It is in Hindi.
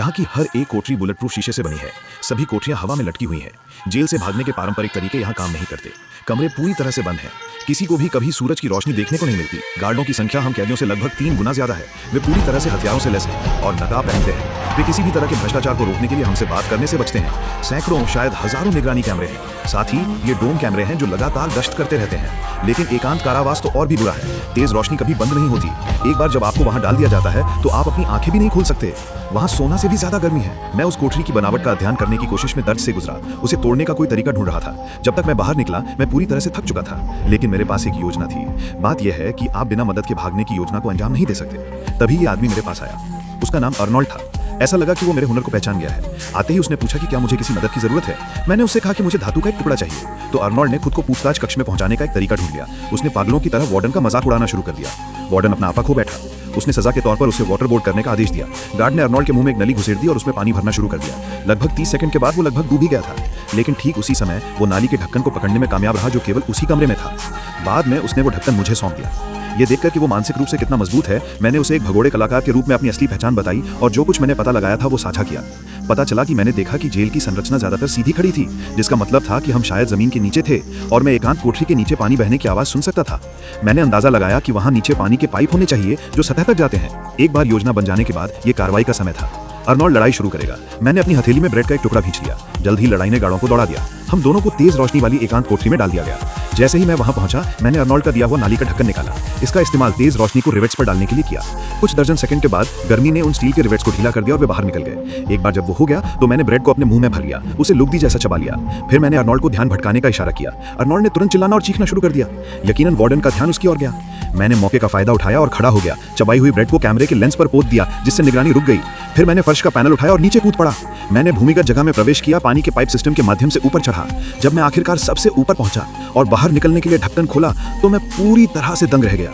यहाँ की हर एक कोठरी बुलेट प्रूफ शीशे से बनी है। सभी कोठरियां हवा में लटकी हुई हैं। जेल से भागने के पारंपरिक तरीके यहाँ काम नहीं करते। कमरे पूरी तरह से बंद हैं। किसी को भी कभी सूरज की रोशनी देखने को नहीं मिलती। गार्डों की संख्या हम कैदियों से लगभग 3 गुना ज्यादा है। वे पूरी तरह से हथियारों से लैस हैं और नकाब पहनते हैं। वे किसी भी तरह के भ्रष्टाचार को रोकने के लिए हमसे बात करने से बचते हैं। सैकड़ों शायद हजारों निगरानी कैमरे हैं। साथ ही ये डोम कैमरे हैं जो लगातार गश्त करते रहते हैं। लेकिन एकांत कारावास तो और भी बुरा है। तेज रोशनी कभी बंद नहीं होती। एक बार जब आपको वहां डाल दिया जाता है तो आप अपनी आंखें भी नहीं खोल सकते। वहां सोना से भी ज्यादा गर्मी है। मैं उस कोठरी की बनावट का अध्ययन करने की कोशिश में दर्द से गुजरा। उसे तोड़ने का कोई तरीका ढूंढ रहा था। जब तक मैं बाहर निकला मैं पूरी तरह से थक चुका था। लेकिन मेरे पास एक योजना थी। बात यह है कि आप बिना मदद के भागने की योजना को अंजाम नहीं दे सकते। तभी ये आदमी मेरे पास आया। उसका नाम अर्नोल्ड था। ऐसा लगा कि वो मेरे हुनर को पहचान गया है। आते ही उसने पूछा कि क्या मुझे किसी मदद की जरूरत है। मैंने उससे कहा कि मुझे धातु का एक टुकड़ा चाहिए। तो अर्नोल्ड ने खुद को पूछताछ कक्ष में पहुंचाने का एक तरीका ढूंढ लिया। उसने पागलों की तरह वार्डन का मजाक उड़ाना शुरू कर दिया। वार्डन अपना आपा खो बैठा। उसने सजा के तौर पर उसे वाटर बोर्ड करने का आदेश दिया। गार्ड ने अर्नोल्ड के मुंह में एक नली घुसेड़ दी और उसमें पानी भरना शुरू कर दिया। लगभग 30 सेकंड के बाद वो लगभग डूब ही गया था। लेकिन ठीक उसी समय वो नाली के ढक्कन को पकड़ने में कामयाब रहा जो केवल उसी कमरे में था। बाद में उसने वो ढक्कन मुझे सौंप दिया। ये देखकर कि वो मानसिक रूप से कितना मजबूत है, मैंने उसे एक भगोड़े कलाकार के रूप में अपनी असली पहचान बताई और जो कुछ मैंने पता लगाया था वो साझा किया। पता चला कि मैंने देखा कि जेल की संरचना ज्यादातर सीधी खड़ी थी, जिसका मतलब था कि हम शायद जमीन के नीचे थे और मैं एकांत कोठरी के नीचे पानी बहने की आवाज सुन सकता था। मैंने अंदाजा लगाया कि वहां नीचे पानी के पाइप होने चाहिए जो सतह तक जाते हैं। एक बार योजना बन जाने के बाद ये कार्रवाई का समय था। अर्नोल्ड लड़ाई शुरू करेगा। मैंने अपनी हथेली में ब्रेड का एक टुकड़ा खींच लिया। जल्द ही लड़ाई ने गार्डों को दौड़ा दिया। हम दोनों को तेज रोशनी वाली एकांत कोठरी में डाल दिया गया। जैसे ही मैं वहां पहुंचा मैंने अर्नोल्ड का दिया हुआ नाली का ढक्कन निकाला। इसका इस्तेमाल तेज रोशनी को रिवेट्स पर डालने के लिए किया। कुछ दर्जन सेकंड के बाद गर्मी ने उन स्टील के रिवेट्स को ढीला कर दिया और वे बाहर निकल गए। एक बार जब वो हो गया तो मैंने ब्रेड को अपने मुंह में भर लिया, उसे लुगदी जैसा चबा लिया। फिर मैंने अर्नोल्ड को ध्यान भटकाने का इशारा किया। अर्नोल्ड ने तुरंत चिल्लाना और चीखना शुरू कर दिया। यकीनन वार्डन का ध्यान उसकी ओर गया। मैंने मौके का फायदा उठाया और खड़ा हो गया। चबाई हुई ब्रेड को कैमरे के लेंस पर पोत दिया जिससे निगरानी रुक गई। फिर मैंने फर्श का पैनल उठाया और नीचे कूद पड़ा। मैंने भूमिगत जगह में प्रवेश किया, पानी के पाइप सिस्टम के माध्यम से ऊपर चढ़ा। जब मैं आखिरकार सबसे ऊपर पहुंचा और बाहर निकलने के लिए ढक्कन खोला तो मैं पूरी तरह से दंग रह गया।